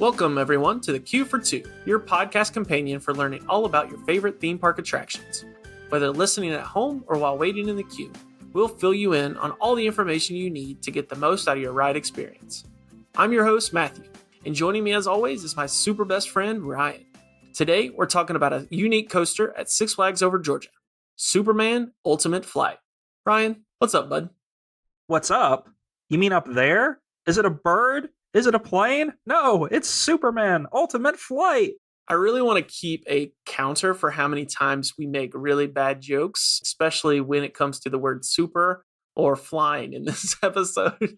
Welcome, everyone, to the Queue for Two, your podcast companion for learning all about your favorite theme park attractions. Whether listening at home or while waiting in the queue, we'll fill you in on all the information you need to get the most out of your ride experience. I'm your host, Matthew, and joining me as always is my super best friend, Ryan. Today, we're talking about a unique coaster at Six Flags Over Georgia, Superman Ultimate Flight. Ryan, what's up, bud? What's up? You mean up there? Is it a bird? Is it a plane? No, it's Superman Ultimate Flight. I really want to keep a counter for how many times we make really bad jokes, especially when it comes to the word super or flying in this episode.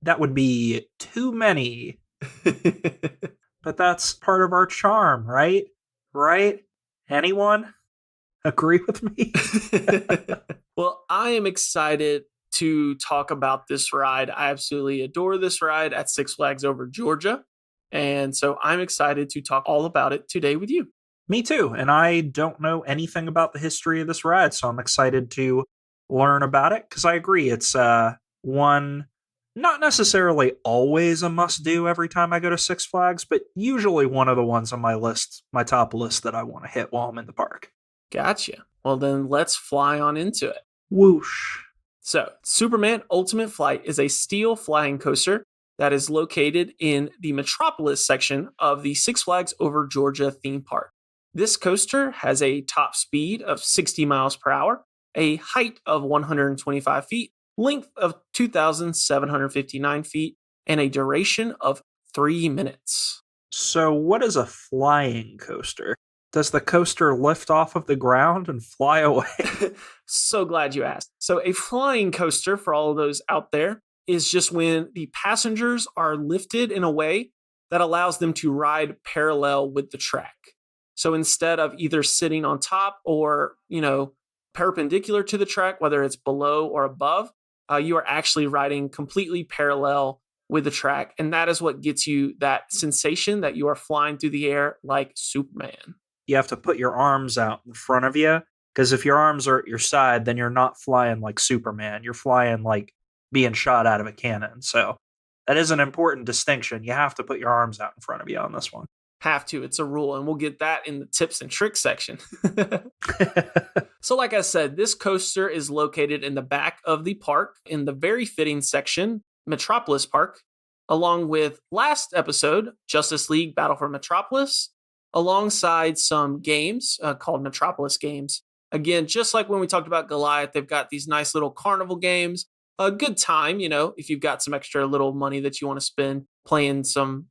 That would be too many. But that's part of our charm, right? Right? Anyone agree with me? Well, I am excited to talk about this ride. I absolutely adore this ride at Six Flags Over Georgia. And so I'm excited to talk all about it today with you. Me too. And I don't know anything about the history of this ride, so I'm excited to learn about it because I agree. It's one, not necessarily always a must-do every time I go to Six Flags, but usually one of the ones on my list, my top list that I want to hit while I'm in the park. Gotcha. Well, then let's fly on into it. Whoosh. So, Superman Ultimate Flight is a steel flying coaster that is located in the Metropolis section of the Six Flags Over Georgia theme park. This coaster has a top speed of 60 miles per hour, a height of 125 feet, length of 2,759 feet, and a duration of 3 minutes. So what is a flying coaster? Does the coaster lift off of the ground and fly away? So glad you asked. So a flying coaster, for all of those out there, is just when the passengers are lifted in a way that allows them to ride parallel with the track. So instead of either sitting on top or, perpendicular to the track, whether it's below or above, you are actually riding completely parallel with the track. And that is what gets you that sensation that you are flying through the air like Superman. You have to put your arms out in front of you, because if your arms are at your side, then you're not flying like Superman. You're flying like being shot out of a cannon. So that is an important distinction. You have to put your arms out in front of you on this one. Have to. It's a rule. And we'll get that in the tips and tricks section. So like I said, this coaster is located in the back of the park in the very fitting section, Metropolis Park, along with last episode, Justice League Battle for Metropolis, alongside some games called Metropolis games. Again, just like when we talked about Goliath, they've got these nice little carnival games. A good time, if you've got some extra little money that you want to spend playing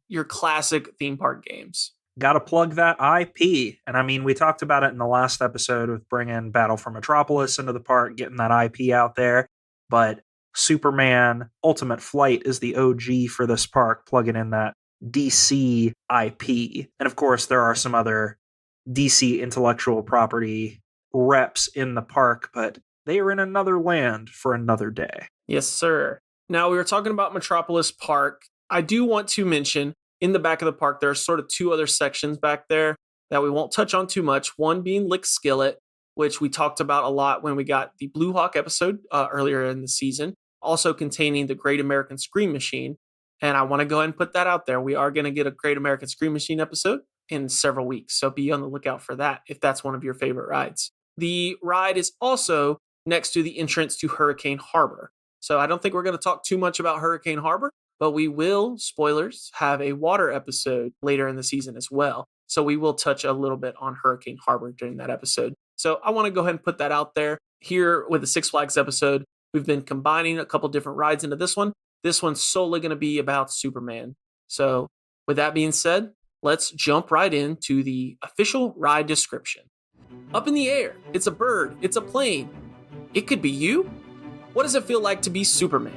your classic theme park games. Got to plug that IP. And I mean, we talked about it in the last episode with bringing Battle for Metropolis into the park, getting that IP out there. But Superman Ultimate Flight is the OG for this park, plugging in that DC IP. And of course, there are some other DC intellectual property reps in the park, but they are in another land for another day. Yes, sir. Now, we were talking about Metropolis Park. I do want to mention in the back of the park, there are sort of two other sections back there that we won't touch on too much. One being Lick Skillet, which we talked about a lot when we got the Blue Hawk episode earlier in the season, also containing the Great American Scream Machine. And I want to go ahead and put that out there. We are going to get a Great American Scream Machine episode in several weeks. So be on the lookout for that if that's one of your favorite rides. The ride is also next to the entrance to Hurricane Harbor. So I don't think we're going to talk too much about Hurricane Harbor, but we will, spoilers, have a water episode later in the season as well. So we will touch a little bit on Hurricane Harbor during that episode. So I want to go ahead and put that out there. Here with the Six Flags episode, we've been combining a couple different rides into this one. This one's solely going to be about Superman. So with that being said, let's jump right into the official ride description. Up in the air, it's a bird, it's a plane. It could be you? What does it feel like to be Superman?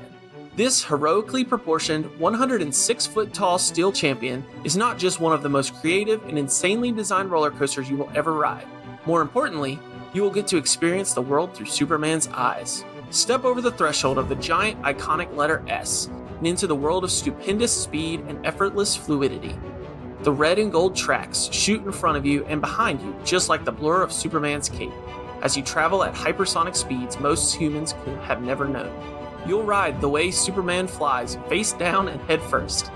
This heroically proportioned 106-foot tall steel champion is not just one of the most creative and insanely designed roller coasters you will ever ride. More importantly, you will get to experience the world through Superman's eyes. Step over the threshold of the giant iconic letter S and into the world of stupendous speed and effortless fluidity. The red and gold tracks shoot in front of you and behind you just like the blur of Superman's cape as you travel at hypersonic speeds most humans could have never known. You'll ride the way Superman flies face down and head first.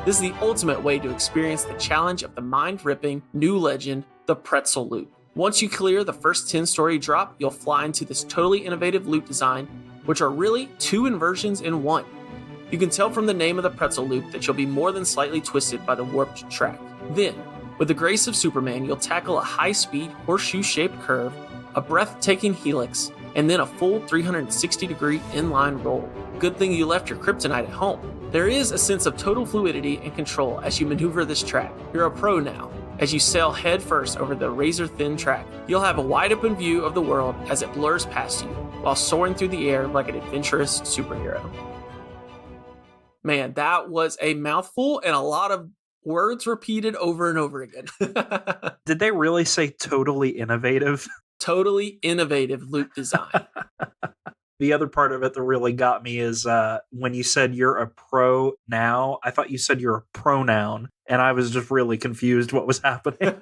This is the ultimate way to experience the challenge of the mind-ripping new legend, the Pretzel Loop. Once you clear the first 10-story drop, you'll fly into this totally innovative loop design, which are really 2 inversions in one. You can tell from the name of the Pretzel Loop that you'll be more than slightly twisted by the warped track. Then, with the grace of Superman, you'll tackle a high-speed, horseshoe-shaped curve, a breathtaking helix, and then a full 360-degree inline roll. Good thing you left your kryptonite at home. There is a sense of total fluidity and control as you maneuver this track. You're a pro now, as you sail headfirst over the razor-thin track. You'll have a wide-open view of the world as it blurs past you, while soaring through the air like an adventurous superhero. Man, that was a mouthful and a lot of words repeated over and over again. Did they really say totally innovative? Totally innovative loop design. The other part of it that really got me is when you said you're a pro now, I thought you said you're a pronoun, and I was just really confused what was happening.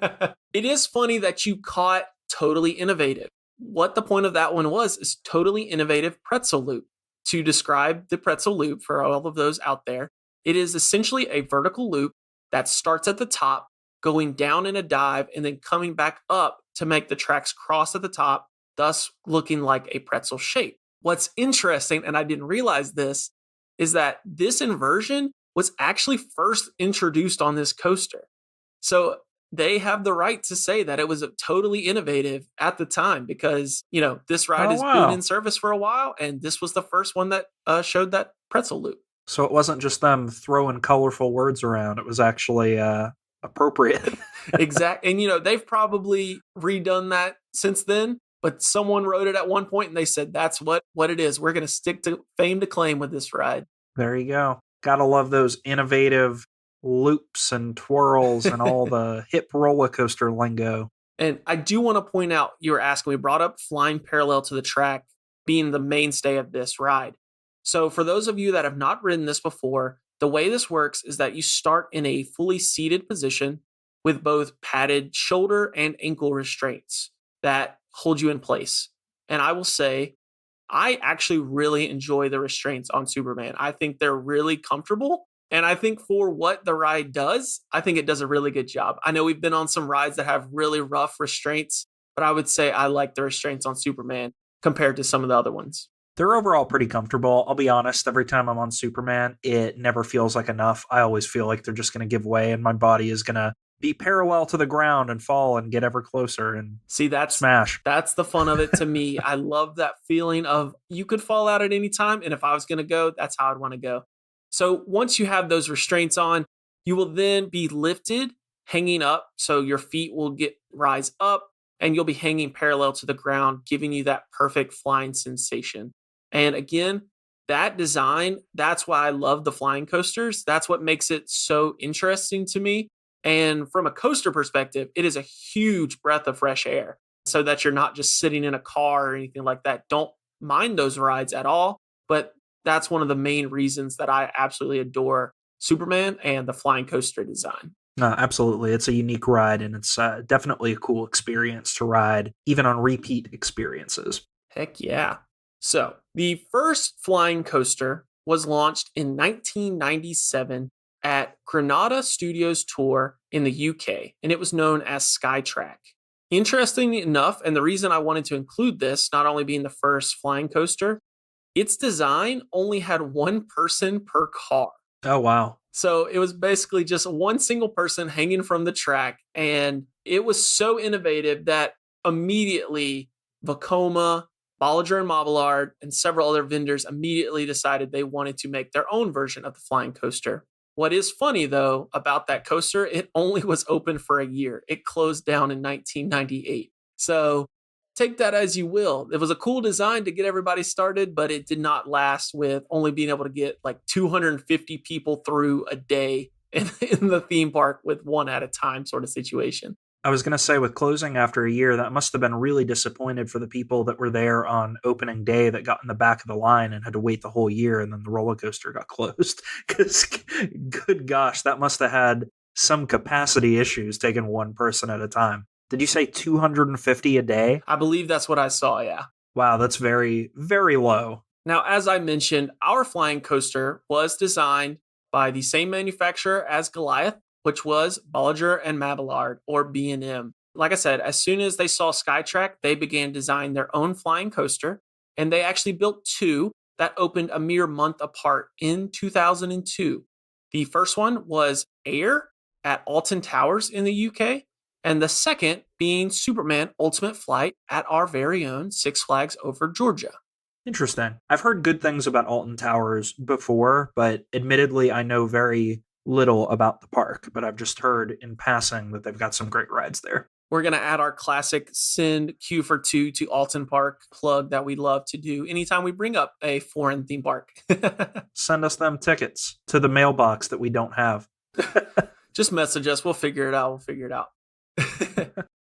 It is funny that you caught totally innovative. What the point of that one was is totally innovative pretzel loop. To describe the pretzel loop for all of those out there, it is essentially a vertical loop that starts at the top, going down in a dive, and then coming back up to make the tracks cross at the top, thus looking like a pretzel shape. What's interesting, and I didn't realize this, is that this inversion was actually first introduced on this coaster. So they have the right to say that it was totally innovative at the time because, this ride has been in service for a while, and this was the first one that showed that pretzel loop. So it wasn't just them throwing colorful words around. It was actually appropriate. Exactly. And, they've probably redone that since then, but someone wrote it at one point and they said, that's what it is. We're going to stick to fame to claim with this ride. There you go. Gotta love those innovative loops and twirls and all the hip roller coaster lingo. And I do want to point out, you were asking, we brought up flying parallel to the track being the mainstay of this ride. So for those of you that have not ridden this before, the way this works is that you start in a fully seated position with both padded shoulder and ankle restraints that hold you in place. And I will say, I actually really enjoy the restraints on Superman. I think they're really comfortable. And I think for what the ride does, I think it does a really good job. I know we've been on some rides that have really rough restraints, but I would say I like the restraints on Superman compared to some of the other ones. They're overall pretty comfortable. I'll be honest, every time I'm on Superman, it never feels like enough. I always feel like they're just going to give way and my body is going to be parallel to the ground and fall and get ever closer and smash. That's the fun of it to me. I love that feeling of you could fall out at any time. And if I was going to go, that's how I'd want to go. So once you have those restraints on, you will then be lifted, hanging up. So your feet will rise up and you'll be hanging parallel to the ground, giving you that perfect flying sensation. And again, that design, that's why I love the flying coasters. That's what makes it so interesting to me. And from a coaster perspective, it is a huge breath of fresh air so that you're not just sitting in a car or anything like that. Don't mind those rides at all. But that's one of the main reasons that I absolutely adore Superman and the flying coaster design. Absolutely. It's a unique ride, and it's definitely a cool experience to ride, even on repeat experiences. Heck yeah. So the first flying coaster was launched in 1997 at Granada Studios Tour in the UK, and it was known as Skytrack. Interestingly enough, and the reason I wanted to include this, not only being the first flying coaster, its design only had one person per car. Oh, wow. So it was basically just one single person hanging from the track, and it was so innovative that immediately Vekoma, Bollinger and Mabillard, and several other vendors immediately decided they wanted to make their own version of the flying coaster. What is funny, though, about that coaster, it only was open for a year. It closed down in 1998. So take that as you will. It was a cool design to get everybody started, but it did not last, with only being able to get like 250 people through a day in the theme park with one at a time sort of situation. I was going to say, with closing after a year, that must have been really disappointed for the people that were there on opening day that got in the back of the line and had to wait the whole year, and then the roller coaster got closed. Because, good gosh, that must have had some capacity issues taking one person at a time. Did you say 250 a day? I believe that's what I saw, yeah. Wow, that's very, very low. Now, as I mentioned, our flying coaster was designed by the same manufacturer as Goliath, which was Bolliger and Mabillard, or B&M. Like I said, as soon as they saw Skytrack, they began designing their own flying coaster, and they actually built two that opened a mere month apart in 2002. The first one was Air at Alton Towers in the UK, and the second being Superman Ultimate Flight at our very own Six Flags Over Georgia. Interesting. I've heard good things about Alton Towers before, but admittedly, I know very little about the park, but I've just heard in passing that they've got some great rides there. We're going to add our classic send Q for two to Alton Park plug that we love to do anytime we bring up a foreign theme park. Send us them tickets to the mailbox that we don't have. Just message us. We'll figure it out.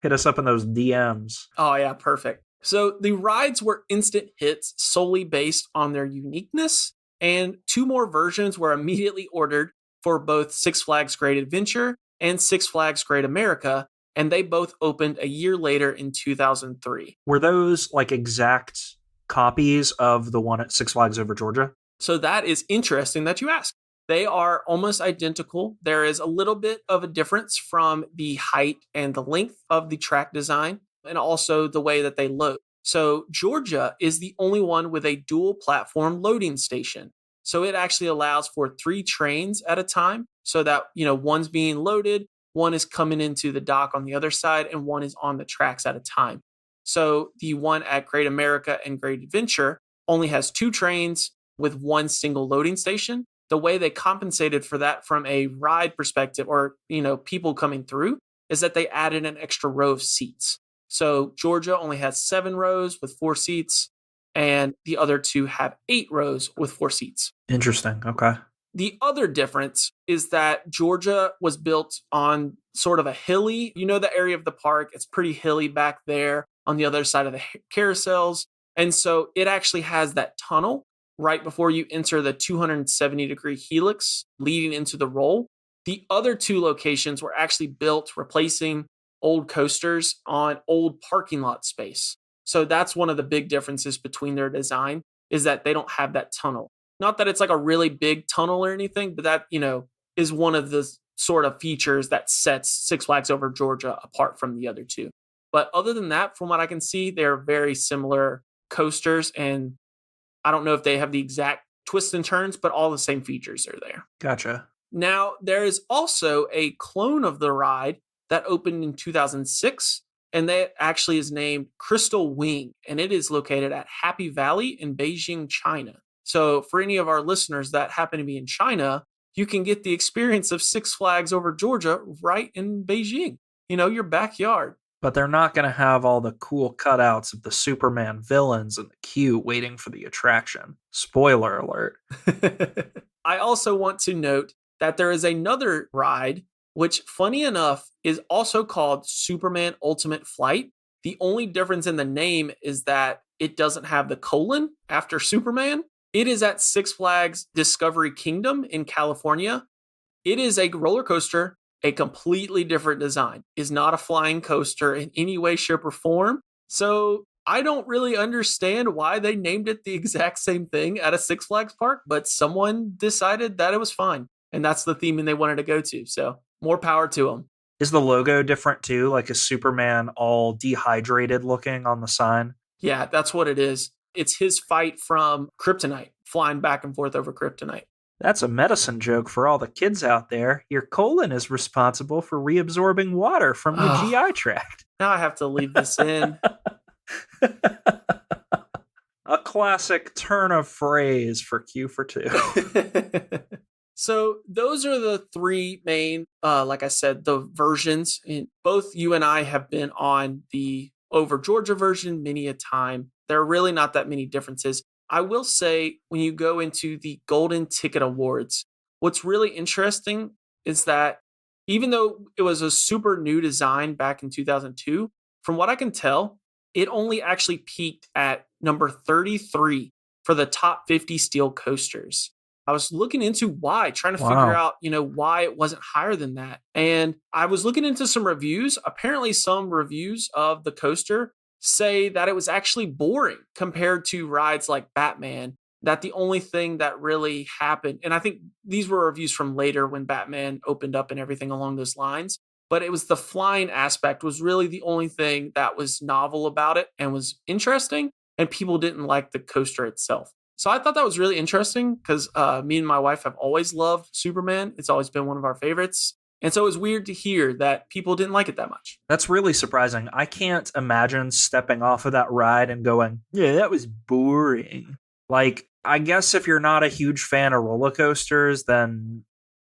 Hit us up in those DMs. Oh, yeah, perfect. So the rides were instant hits solely based on their uniqueness, and two more versions were immediately ordered for both Six Flags Great Adventure and Six Flags Great America, and they both opened a year later in 2003. Were those like exact copies of the one at Six Flags Over Georgia? So that is interesting that you ask. They are almost identical. There is a little bit of a difference from the height and the length of the track design, and also the way that they load. So Georgia is the only one with a dual platform loading station. So it actually allows for 3 trains at a time, so that, one's being loaded, one is coming into the dock on the other side, and one is on the tracks at a time. So the one at Great America and Great Adventure only has 2 trains with one single loading station. The way they compensated for that from a ride perspective, or, people coming through, is that they added an extra row of seats. So Georgia only has 7 rows with 4 seats, and the other 2 have 8 rows with 4 seats. Interesting. Okay. The other difference is that Georgia was built on sort of a hilly, the area of the park. It's pretty hilly back there on the other side of the carousels. And so it actually has that tunnel right before you enter the 270-degree helix leading into the roll. The other 2 locations were actually built replacing old coasters on old parking lot space. So that's one of the big differences between their design, is that they don't have that tunnel. Not that it's like a really big tunnel or anything, but that, is one of the sort of features that sets Six Flags Over Georgia apart from the other 2. But other than that, from what I can see, they're very similar coasters, and I don't know if they have the exact twists and turns, but all the same features are there. Gotcha. Now, there is also a clone of the ride that opened in 2006, and that actually is named Crystal Wing, and it is located at Happy Valley in Beijing, China. So for any of our listeners that happen to be in China, you can get the experience of Six Flags Over Georgia right in Beijing, your backyard. But they're not going to have all the cool cutouts of the Superman villains in the queue waiting for the attraction. Spoiler alert. I also want to note that there is another ride, which, funny enough, is also called Superman Ultimate Flight. The only difference in the name is that it doesn't have the colon after Superman. It is at Six Flags Discovery Kingdom in California. It is a roller coaster, a completely different design. Is not a flying coaster in any way, shape, or form. So I don't really understand why they named it the exact same thing at a Six Flags park, but someone decided that it was fine. And that's the theming they wanted to go to. So more power to them. Is the logo different too? Like, is Superman all dehydrated looking on the sign? Yeah, that's what it is. It's his fight from Kryptonite, flying back and forth over Kryptonite. That's a medicine joke for all the kids out there. Your colon is responsible for reabsorbing water from your GI tract. Now I have to leave this in. A classic turn of phrase for Q for 2. So those are the 3 main, like I said, the versions. And both you and I have been on the Over Georgia version many a time. There are really not that many differences. I will say, when you go into the Golden Ticket Awards, what's really interesting is that even though it was a super new design back in 2002, from what I can tell, it only actually peaked at number 33 for the top 50 steel coasters. I was looking into why, trying to figure out, why it wasn't higher than that. And I was looking into some reviews. Apparently, some reviews of the coaster say that it was actually boring compared to rides like Batman that the only thing that really happened, and I think these were reviews from later when Batman opened up and everything along those lines, but it was the flying aspect was really the only thing that was novel about it and was interesting, and people didn't like the coaster itself. So I thought that was really interesting because me and my wife have always loved Superman. It's always been one of our favorites. And so it was weird to hear that people didn't like it that much. That's really surprising. I can't imagine stepping off of that ride and going, yeah, that was boring. Like, I guess if you're not a huge fan of roller coasters, then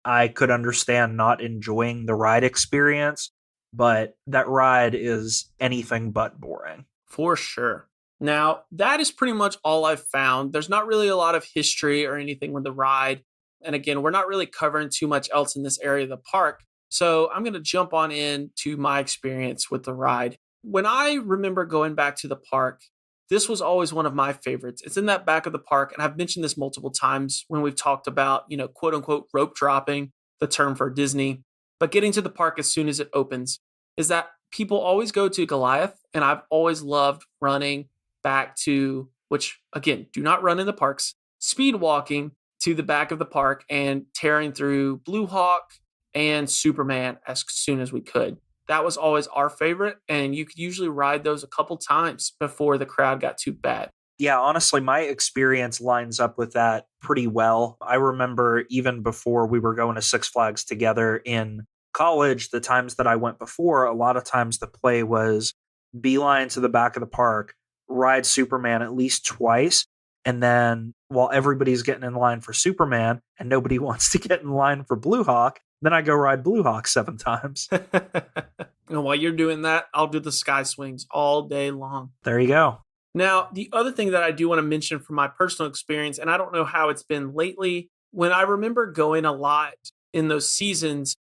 I could understand not enjoying the ride experience, but that ride is anything but boring. For sure. Now, that is pretty much all I've found. There's not really a lot of history or anything with the ride. And again, we're not really covering too much else in this area of the park. So I'm going to jump on in to my experience with the ride. When I remember going back to the park, this was always one of my favorites. It's in that back of the park. And I've mentioned this multiple times when we've talked about, quote unquote, rope dropping, the term for Disney. But getting to the park as soon as it opens is that people always go to Goliath. And I've always loved running back to, which again, do not run in the parks, speed walking to the back of the park and tearing through Blue Hawk and Superman as soon as we could. That was always our favorite. And you could usually ride those a couple times before the crowd got too bad. Yeah, honestly, my experience lines up with that pretty well. I remember even before we were going to Six Flags together in college, the times that I went before, a lot of times the play was beeline to the back of the park, ride Superman at least twice. And then while everybody's getting in line for Superman and nobody wants to get in line for Blue Hawk, then I go ride Blue Hawk 7 times. And while you're doing that, I'll do the sky swings all day long. There you go. Now, the other thing that I do want to mention from my personal experience, and I don't know how it's been lately, when I remember going a lot in those seasons,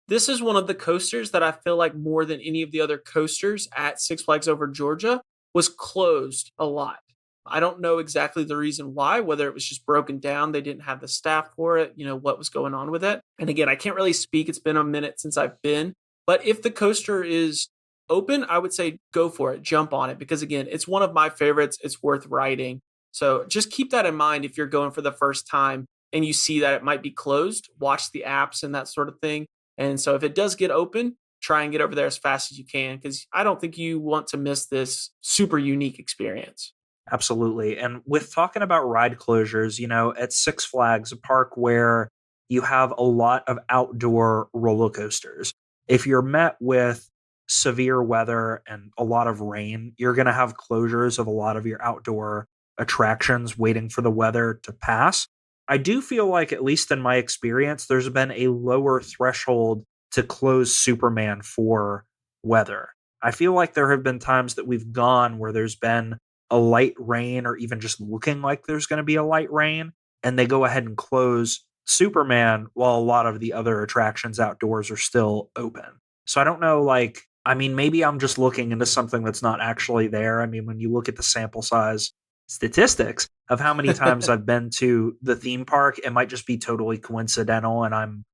this is one of the coasters that I feel like more than any of the other coasters at Six Flags Over Georgia was closed a lot. I don't know exactly the reason why, whether it was just broken down, they didn't have the staff for it, what was going on with it. And again, I can't really speak. It's been a minute since I've been. But if the coaster is open, I would say go for it, jump on it, because again, it's one of my favorites. It's worth riding. So just keep that in mind if you're going for the first time and you see that it might be closed, watch the apps and that sort of thing. And so if it does get open, try and get over there as fast as you can, because I don't think you want to miss this super unique experience. Absolutely. And with talking about ride closures, at Six Flags, a park where you have a lot of outdoor roller coasters, if you're met with severe weather and a lot of rain, you're going to have closures of a lot of your outdoor attractions waiting for the weather to pass. I do feel like, at least in my experience, there's been a lower threshold to close Superman for weather. I feel like there have been times that we've gone where there's been a light rain or even just looking like there's going to be a light rain, and they go ahead and close Superman while a lot of the other attractions outdoors are still open. So I don't know, maybe I'm just looking into something that's not actually there. I mean, when you look at the sample size statistics of how many times I've been to the theme park, it might just be totally coincidental and I'm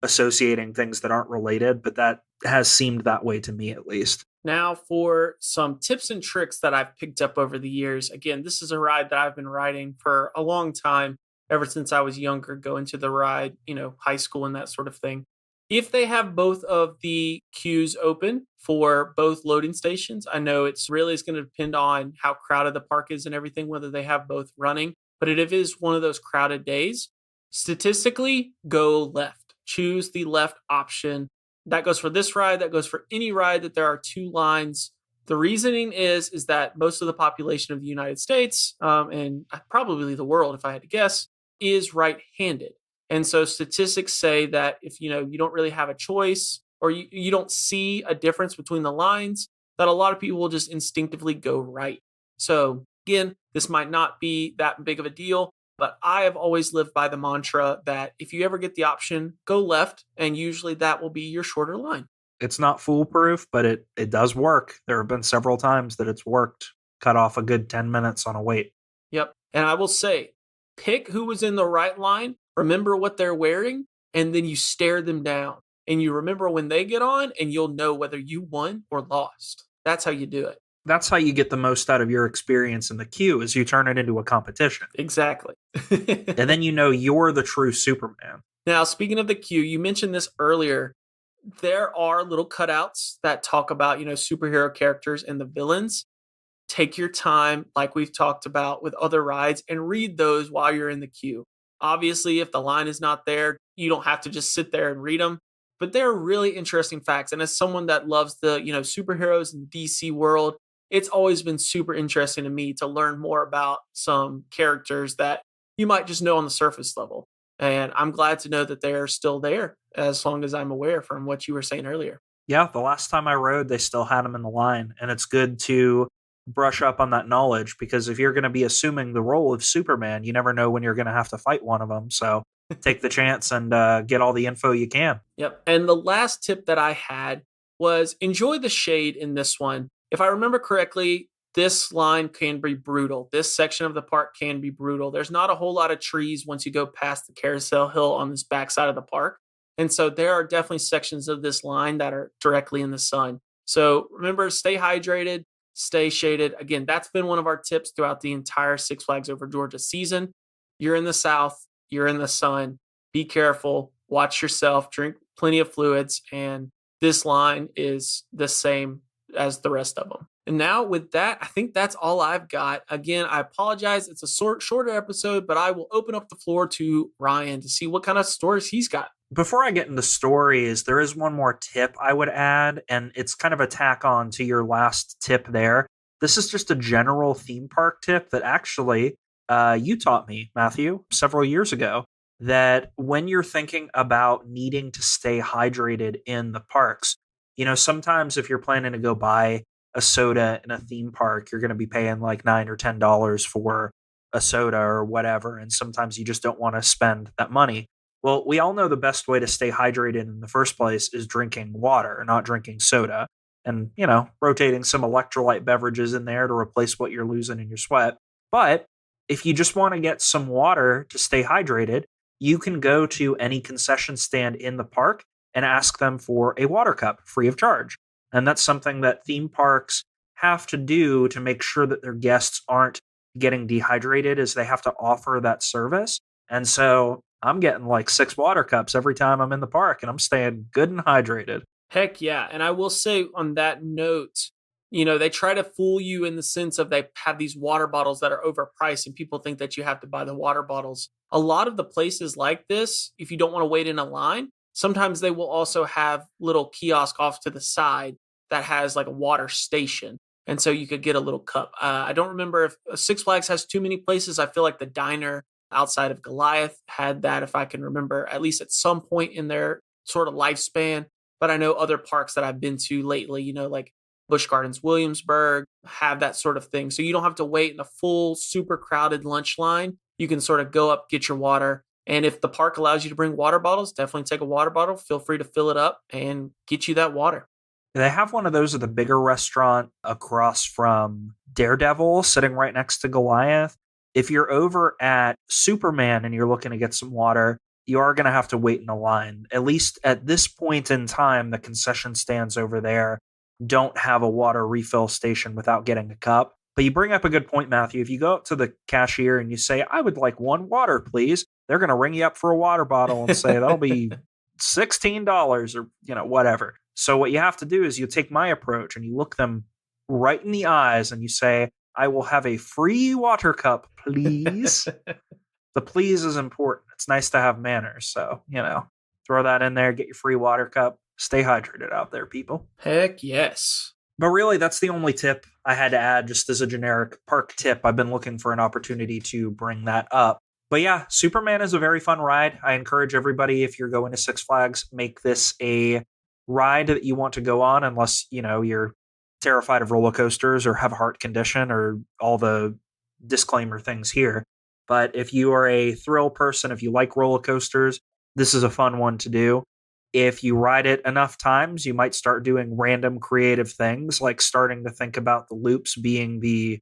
associating things that aren't related, but that has seemed that way to me at least. Now, for some tips and tricks that I've picked up over the years. Again, this is a ride that I've been riding for a long time, ever since I was younger, going to the ride, high school and that sort of thing. If they have both of the queues open for both loading stations, I know it's really is going to depend on how crowded the park is and everything, whether they have both running. But if it is one of those crowded days, statistically, go left. Choose the left option. That goes for this ride. That goes for any ride that there are 2 lines. The reasoning is that most of the population of the United States, and probably the world, if I had to guess, is right-handed. And so statistics say that if you don't really have a choice, or you don't see a difference between the lines, that a lot of people will just instinctively go right. So again, this might not be that big of a deal, but I have always lived by the mantra that if you ever get the option, go left, and usually that will be your shorter line. It's not foolproof, but it does work. There have been several times that it's worked. Cut off a good 10 minutes on a wait. Yep. And I will say, pick who was in the right line, remember what they're wearing, and then you stare them down. And you remember when they get on, and you'll know whether you won or lost. That's how you do it. That's how you get the most out of your experience in the queue is you turn it into a competition. Exactly. And then you know you're the true Superman. Now, speaking of the queue, you mentioned this earlier. There are little cutouts that talk about, superhero characters and the villains. Take your time, like we've talked about with other rides, and read those while you're in the queue. Obviously, if the line is not there, you don't have to just sit there and read them. But they're really interesting facts. And as someone that loves the, superheroes in the DC world, it's always been super interesting to me to learn more about some characters that you might just know on the surface level. And I'm glad to know that they're still there as long as I'm aware from what you were saying earlier. Yeah, the last time I rode, they still had them in the line. And it's good to brush up on that knowledge because if you're going to be assuming the role of Superman, you never know when you're going to have to fight one of them. So take the chance and get all the info you can. Yep. And the last tip that I had was enjoy the shade in this one. If I remember correctly, this line can be brutal. This section of the park can be brutal. There's not a whole lot of trees once you go past the carousel hill on this backside of the park. And so there are definitely sections of this line that are directly in the sun. So remember, stay hydrated, stay shaded. Again, that's been one of our tips throughout the entire Six Flags Over Georgia season. You're in the South, you're in the sun. Be careful, watch yourself, drink plenty of fluids, and this line is the same as the rest of them. And now, with that, I think that's all I've got. Again, I apologize. It's a shorter episode, but I will open up the floor to Ryan to see what kind of stories he's got. Before I get into stories, there is one more tip I would add, and it's kind of a tack on to your last tip there. This is just a general theme park tip that actually you taught me, Matthew, several years ago, that when you're thinking about needing to stay hydrated in the parks, sometimes if you're planning to go buy a soda in a theme park, you're going to be paying like $9 or $10 for a soda or whatever. And sometimes you just don't want to spend that money. Well, we all know the best way to stay hydrated in the first place is drinking water, not drinking soda. And, rotating some electrolyte beverages in there to replace what you're losing in your sweat. But if you just want to get some water to stay hydrated, you can go to any concession stand in the park and ask them for a water cup free of charge. And that's something that theme parks have to do to make sure that their guests aren't getting dehydrated, is they have to offer that service. And so I'm getting like 6 water cups every time I'm in the park and I'm staying good and hydrated. Heck yeah. And I will say on that note, they try to fool you in the sense of they have these water bottles that are overpriced and people think that you have to buy the water bottles. A lot of the places like this, if you don't want to wait in a line, sometimes they will also have little kiosk off to the side that has like a water station. And so you could get a little cup. I don't remember if Six Flags has too many places. I feel like the diner outside of Goliath had that, if I can remember, at least at some point in their sort of lifespan. But I know other parks that I've been to lately, like Busch Gardens, Williamsburg, have that sort of thing. So you don't have to wait in a full, super crowded lunch line. You can sort of go up, get your water. And if the park allows you to bring water bottles, definitely take a water bottle. Feel free to fill it up and get you that water. They have one of those at the bigger restaurant across from Daredevil, sitting right next to Goliath. If you're over at Superman and you're looking to get some water, you are going to have to wait in a line. At least at this point in time, the concession stands over there don't have a water refill station without getting a cup. But you bring up a good point, Matthew. If you go up to the cashier and you say, I would like one water, please, they're going to ring you up for a water bottle and say, that'll be $16 or, whatever. So what you have to do is you take my approach and you look them right in the eyes and you say, I will have a free water cup, please. The please is important. It's nice to have manners. So, throw that in there, get your free water cup. Stay hydrated out there, people. Heck yes. But really, that's the only tip I had to add just as a generic park tip. I've been looking for an opportunity to bring that up. But yeah, Superman is a very fun ride. I encourage everybody, if you're going to Six Flags, make this a ride that you want to go on, unless, you're terrified of roller coasters or have a heart condition or all the disclaimer things here. But if you are a thrill person, if you like roller coasters, this is a fun one to do. If you ride it enough times, you might start doing random creative things, like starting to think about the loops being the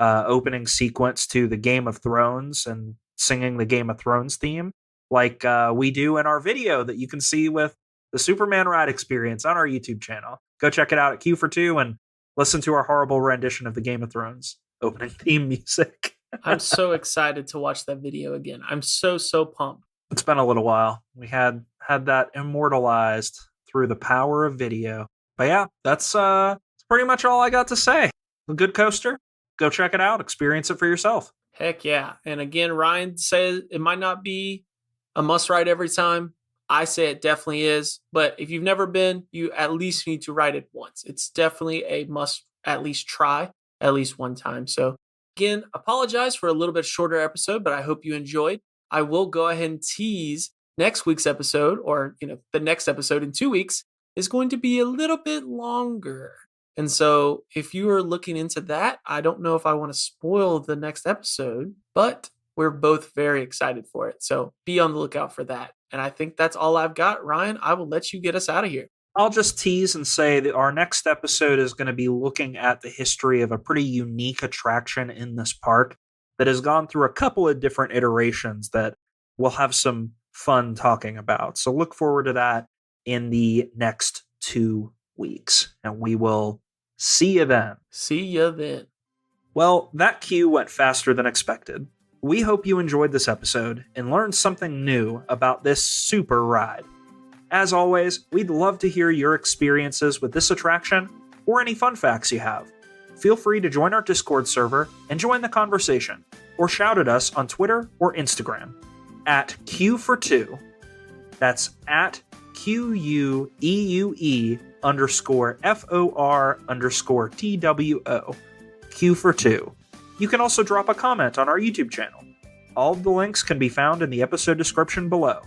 opening sequence to the Game of Thrones and singing the Game of Thrones theme, like we do in our video that you can see with the Superman ride experience on our YouTube channel. Go check it out at Q for 2 and listen to our horrible rendition of the Game of Thrones opening theme music. I'm so excited to watch that video again. I'm so pumped. It's been a little while. We had that immortalized through the power of video. But yeah, that's pretty much all I got to say. A good coaster. Go check it out. Experience it for yourself. Heck yeah. And again, Ryan says it might not be a must ride every time. I say it definitely is. But if you've never been, you at least need to ride it once. It's definitely a must at least try at least one time. So again, apologize for a little bit shorter episode, but I hope you enjoyed. I will go ahead and tease next week's episode, or the next episode in 2 weeks is going to be a little bit longer. And so if you are looking into that, I don't know if I want to spoil the next episode, but we're both very excited for it. So be on the lookout for that. And I think that's all I've got. Ryan, I will let you get us out of here. I'll just tease and say that our next episode is going to be looking at the history of a pretty unique attraction in this park that has gone through a couple of different iterations that we'll have some fun talking about. So look forward to that in the next 2 weeks, and we will see you then. See you then. Well, that queue went faster than expected. We hope you enjoyed this episode and learned something new about this super ride. As always, we'd love to hear your experiences with this attraction or any fun facts you have. Feel free to join our Discord server and join the conversation, or shout at us on Twitter or Instagram at Q42. That's at QUEUE_FOR_TWO. Q42. You can also drop a comment on our YouTube channel. All of the links can be found in the episode description below.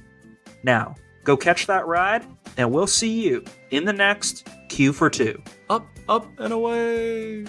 Now, go catch that ride, and we'll see you in the next Q42. Up, and away!